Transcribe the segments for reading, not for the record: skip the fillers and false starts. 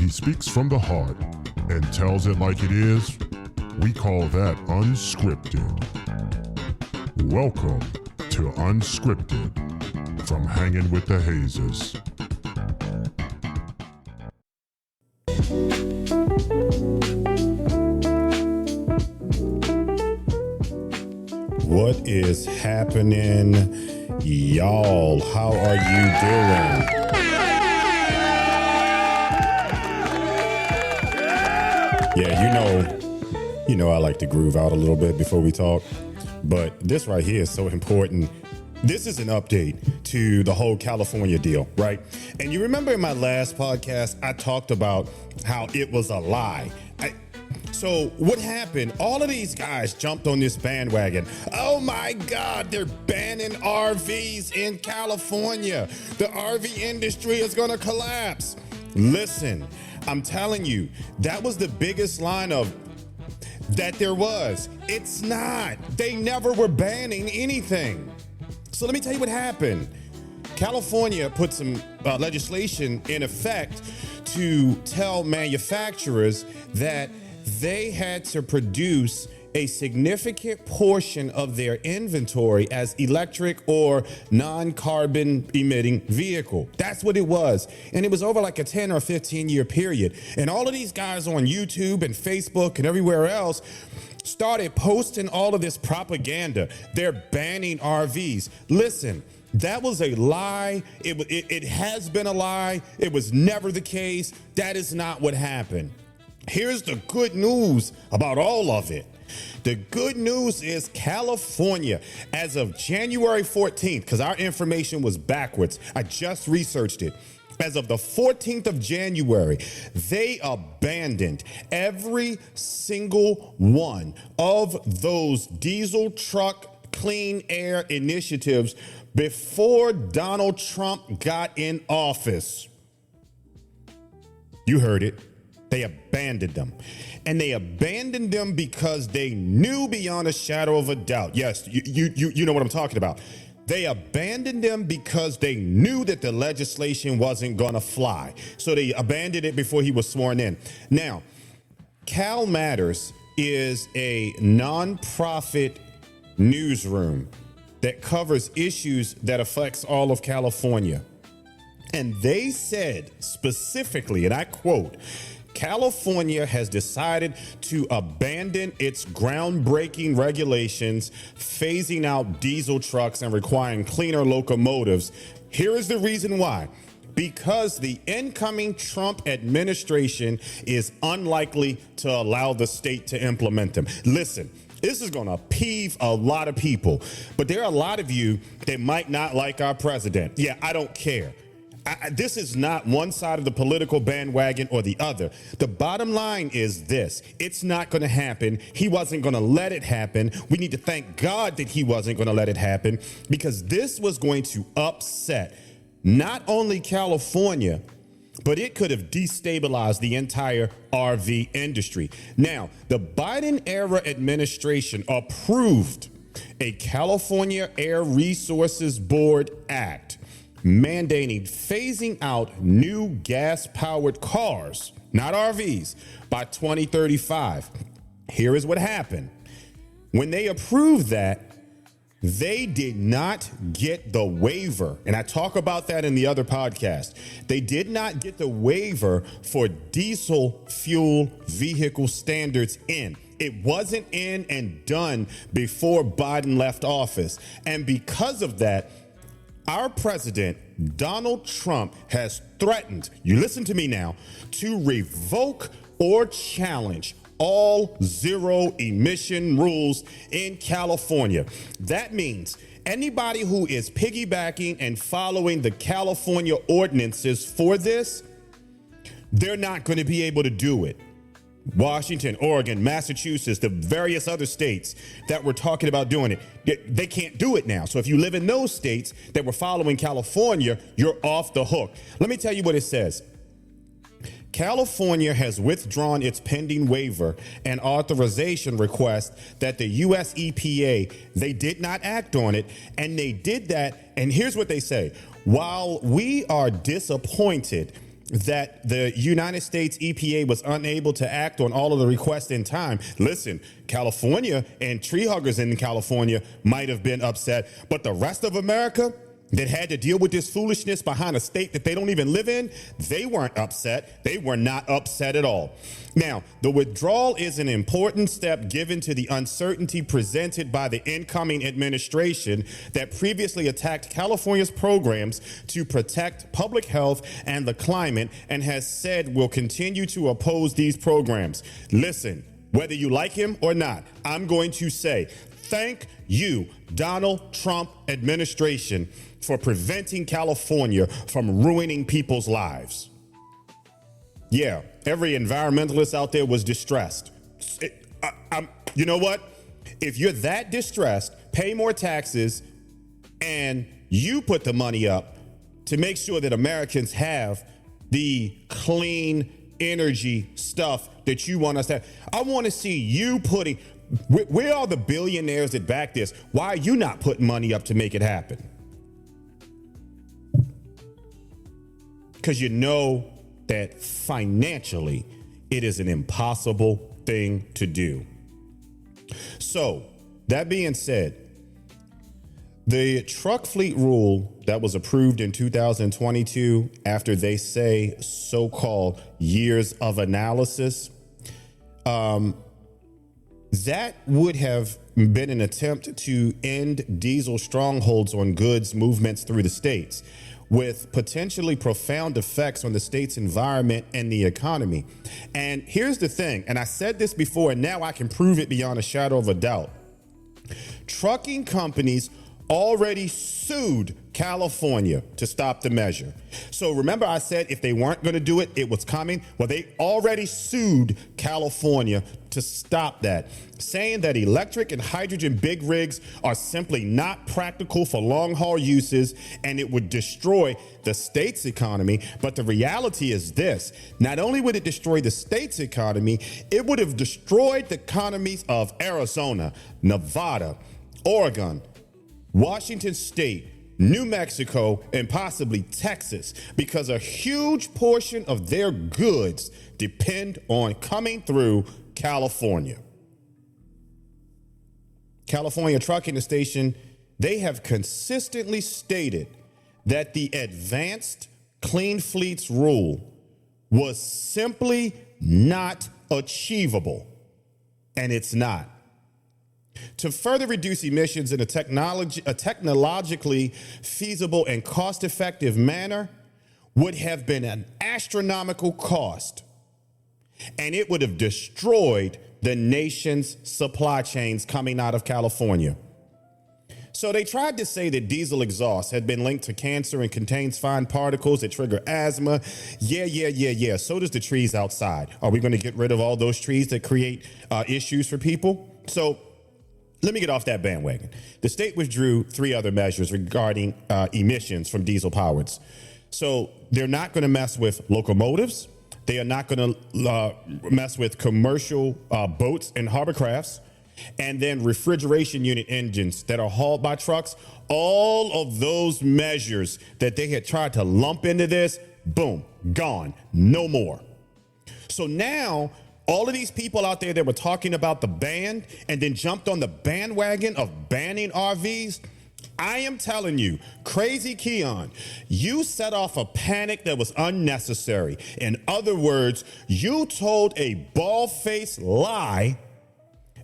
he speaks from the heart and tells it like it is, we call that unscripted. Welcome to Unscripted from Hanging with the Hazes. What is happening, y'all? How are you doing? Yeah, you know I like to groove out a little bit before we talk, but this right here is so important. This is an update to the whole California deal, right? And you remember in my last podcast, I talked about how it was a lie. So what happened? All of these guys jumped on this bandwagon. Oh my God, they're banning RVs in California. The RV industry is gonna collapse. Listen, I'm telling you, that was the biggest line of that there was. It's not. They never were banning anything. So let me tell you what happened. California put some legislation in effect to tell manufacturers that they had to produce a significant portion of their inventory as electric or non-carbon emitting vehicle. That's what it was. And it was over like a 10 or 15 year period. And all of these guys on YouTube and Facebook and everywhere else started posting all of this propaganda. They're banning RVs. Listen, that was a lie. It has been a lie. It was never the case. That is not what happened. Here's the good news about all of it. The good news is California, as of January 14th, because our information was backwards. I just researched it. As of the 14th of January, they abandoned every single one of those diesel truck clean air initiatives before Donald Trump got in office. You heard it. They abandoned them. And they abandoned them because they knew beyond a shadow of a doubt. Yes, you know what I'm talking about. They abandoned them because they knew that the legislation wasn't going to fly. So they abandoned it before he was sworn in. Now, Cal Matters is a nonprofit newsroom that covers issues that affects all of California. And they said specifically, and I quote, California has decided to abandon its groundbreaking regulations, phasing out diesel trucks and requiring cleaner locomotives. Here is the reason why. Because the incoming Trump administration is unlikely to allow the state to implement them. Listen, this is going to peeve a lot of people, but there are a lot of you that might not like our president. Yeah, I don't care. This is not one side of the political bandwagon or the other. The bottom line is this. It's not going to happen. He wasn't going to let it happen. We need to thank God that he wasn't going to let it happen, because this was going to upset not only California, but it could have destabilized the entire RV industry. Now, the Biden era administration approved a California Air Resources Board Act mandating phasing out new gas-powered cars, not RVs, by 2035. Here is what happened. When they approved that, they did not get the waiver, and I talk about that in the other podcast. They did not get the waiver for diesel fuel vehicle standards in. It wasn't in and done before Biden left office. And because of that, our president, Donald Trump, has threatened, you listen to me now, to revoke or challenge all zero emission rules in California. That means anybody who is piggybacking and following the California ordinances for this, they're not going to be able to do it. Washington, Oregon, Massachusetts, the various other states that were talking about doing it, they can't do it now. So if you live in those states that were following California, you're off the hook. Let me tell you what it says. California has withdrawn its pending waiver and authorization request that the U.S. EPA, they did not act on it, and they did that, and here's what they say. While we are disappointed that the United States EPA was unable to act on all of the requests in time. Listen, California and tree huggers in California might have been upset, but the rest of America that had to deal with this foolishness behind a state that they don't even live in, they weren't upset. They were not upset at all. Now, the withdrawal is an important step given to the uncertainty presented by the incoming administration that previously attacked California's programs to protect public health and the climate and has said will continue to oppose these programs. Listen, whether you like him or not, I'm going to say, thank you, Donald Trump administration, for preventing California from ruining people's lives. Yeah, every environmentalist out there was distressed. You know what? If you're that distressed, pay more taxes and you put the money up to make sure that Americans have the clean energy stuff that you want us to have. I want to see you putting, where are the billionaires that back this? Why are you not putting money up to make it happen? Because you know that financially it is an impossible thing to do. So, that being said, the truck fleet rule that was approved in 2022 after they say so-called years of analysis, that would have been an attempt to end diesel strongholds on goods movements through the states, with potentially profound effects on the state's environment and the economy. And here's the thing, and I said this before, and now I can prove it beyond a shadow of a doubt. Trucking companies already sued California to stop the measure. So remember I said if they weren't going to do it, it was coming? Well, they already sued California to stop that, saying that electric and hydrogen big rigs are simply not practical for long-haul uses and it would destroy the state's economy. But the reality is this: not only would it destroy the state's economy, it would have destroyed the economies of Arizona, Nevada, Oregon, Washington State, New Mexico, and possibly Texas, because a huge portion of their goods depend on coming through California. California Trucking Station, they have consistently stated that the advanced clean fleets rule was simply not achievable, and it's not. To further reduce emissions in a technologically feasible and cost-effective manner would have been an astronomical cost, and it would have destroyed the nation's supply chains coming out of California. So they tried to say that diesel exhaust had been linked to cancer and contains fine particles that trigger asthma. Yeah. So does the trees outside. Are we going to get rid of all those trees that create issues for people? So let me get off that bandwagon. The state withdrew 3 other measures regarding emissions from diesel powers. So they're not going to mess with locomotives. They are not going to mess with commercial boats and hovercrafts. And then refrigeration unit engines that are hauled by trucks. All of those measures that they had tried to lump into this, boom, gone, no more. So now all of these people out there that were talking about the ban and then jumped on the bandwagon of banning RVs, I am telling you, Crazy Keon, you set off a panic that was unnecessary. In other words, you told a bald-faced lie,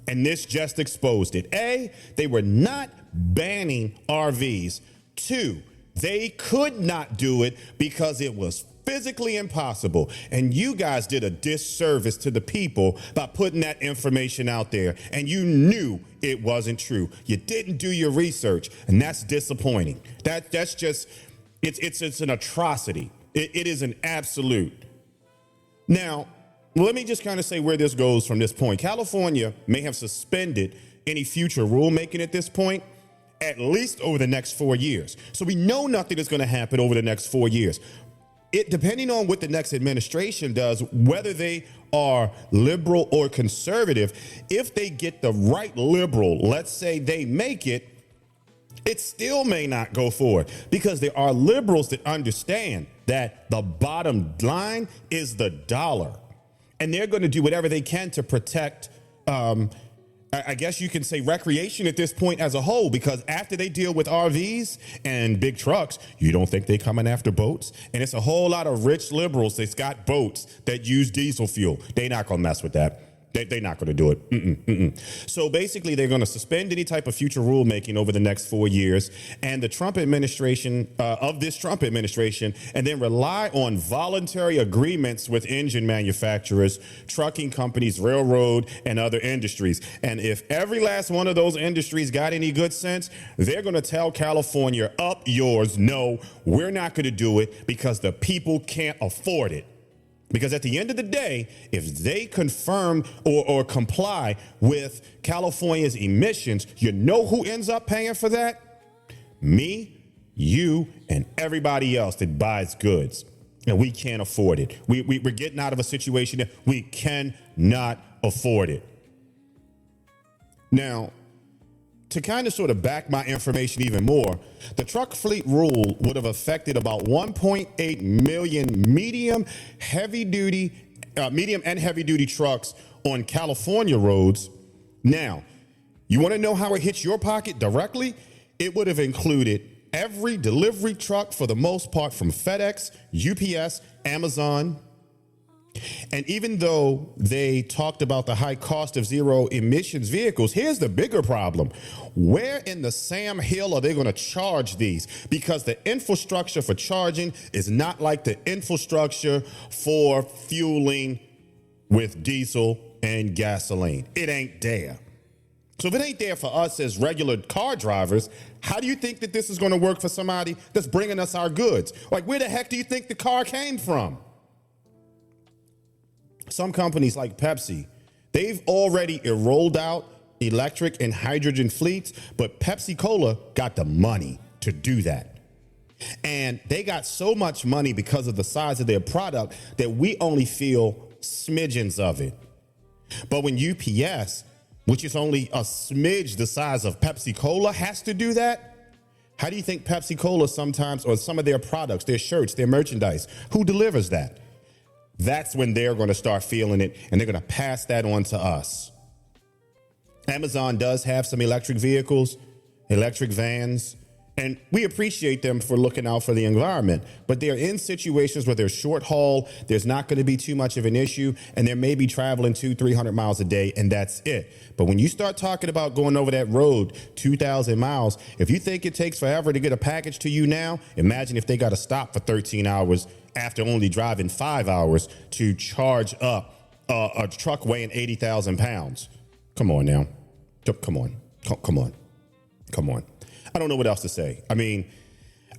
and this just exposed it. A, they were not banning RVs. 2, they could not do it because it was physically impossible. And you guys did a disservice to the people by putting that information out there. And you knew it wasn't true. You didn't do your research. And that's disappointing. That's just, it's an atrocity. It is an absolute. Now, let me just kind of say where this goes from this point. California may have suspended any future rulemaking at this point, at least over the next 4 years. So we know nothing is going to happen over the next 4 years. Depending on what the next administration does, whether they are liberal or conservative, if they get the right liberal, let's say they make it, it still may not go forward, because there are liberals that understand that the bottom line is the dollar. And they're going to do whatever they can to protect, I guess you can say, recreation at this point as a whole, because after they deal with RVs and big trucks, you don't think they coming after boats? And it's a whole lot of rich liberals that's got boats that use diesel fuel. They not going to mess with that. They're not going to do it. So basically, they're going to suspend any type of future rulemaking over the next 4 years, and the Trump administration, and then rely on voluntary agreements with engine manufacturers, trucking companies, railroad, and other industries. And if every last one of those industries got any good sense, they're going to tell California, up yours. No, we're not going to do it because the people can't afford it. Because at the end of the day, if they confirm or comply with California's emissions, you know who ends up paying for that? Me, you, and everybody else that buys goods. And we can't afford it. We're getting out of a situation that we cannot afford it. Now, to kind of sort of back my information even more, the truck fleet rule would have affected about 1.8 million medium and heavy duty trucks on California roads. Now, you want to know how it hits your pocket directly? It would have included every delivery truck for the most part from FedEx, UPS, Amazon. And even though they talked about the high cost of zero emissions vehicles, here's the bigger problem. Where in the Sam Hill are they going to charge these? Because the infrastructure for charging is not like the infrastructure for fueling with diesel and gasoline. It ain't there. So if it ain't there for us as regular car drivers, how do you think that this is going to work for somebody that's bringing us our goods? Like, where the heck do you think the car came from? Some companies like Pepsi, they've already rolled out electric and hydrogen fleets, but Pepsi Cola got the money to do that. And they got so much money because of the size of their product that we only feel smidgens of it. But when UPS, which is only a smidge the size of Pepsi Cola, has to do that, how do you think Pepsi Cola sometimes, or some of their products, their shirts, their merchandise, who delivers that? That's when they're going to start feeling it, and they're going to pass that on to us. Amazon does have some electric vehicles, electric vans, and we appreciate them for looking out for the environment. But they're in situations where they're short haul, there's not going to be too much of an issue, and they may be traveling 200-300 miles a day, and that's it. But when you start talking about going over that road 2,000 miles, if you think it takes forever to get a package to you now, imagine if they got to stop for 13 hours after only driving 5 hours to charge up a truck weighing 80,000 pounds. Come on now. Come on. I don't know what else to say. I mean,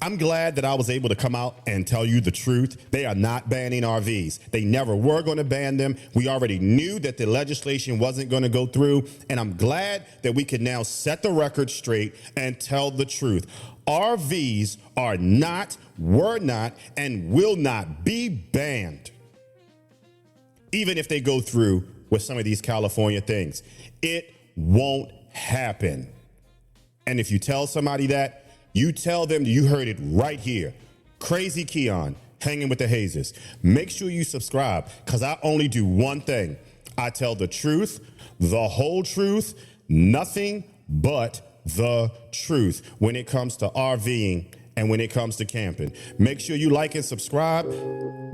I'm glad that I was able to come out and tell you the truth. They are not banning RVs. They never were going to ban them. We already knew that the legislation wasn't going to go through. And I'm glad that we can now set the record straight and tell the truth. RVs are not, were not, and will not be banned, even if they go through with some of these California things. It won't happen. And if you tell somebody that, you tell them you heard it right here. Crazy Keon, hanging with the Hazes. Make sure you subscribe, because I only do one thing. I tell the truth, the whole truth, nothing but the truth when it comes to RVing and when it comes to camping. Make sure you like and subscribe.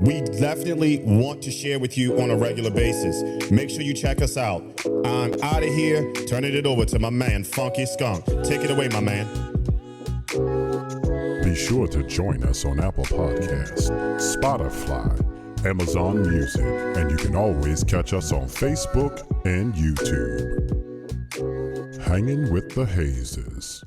We definitely want to share with you on a regular basis. Make sure you check us out. I'm out of here, turning it over to my man, Funky Skunk. Take it away, my man. Be sure to join us on Apple Podcasts, Spotify, Amazon Music, and you can always catch us on Facebook and YouTube. Hanging with the Hazes.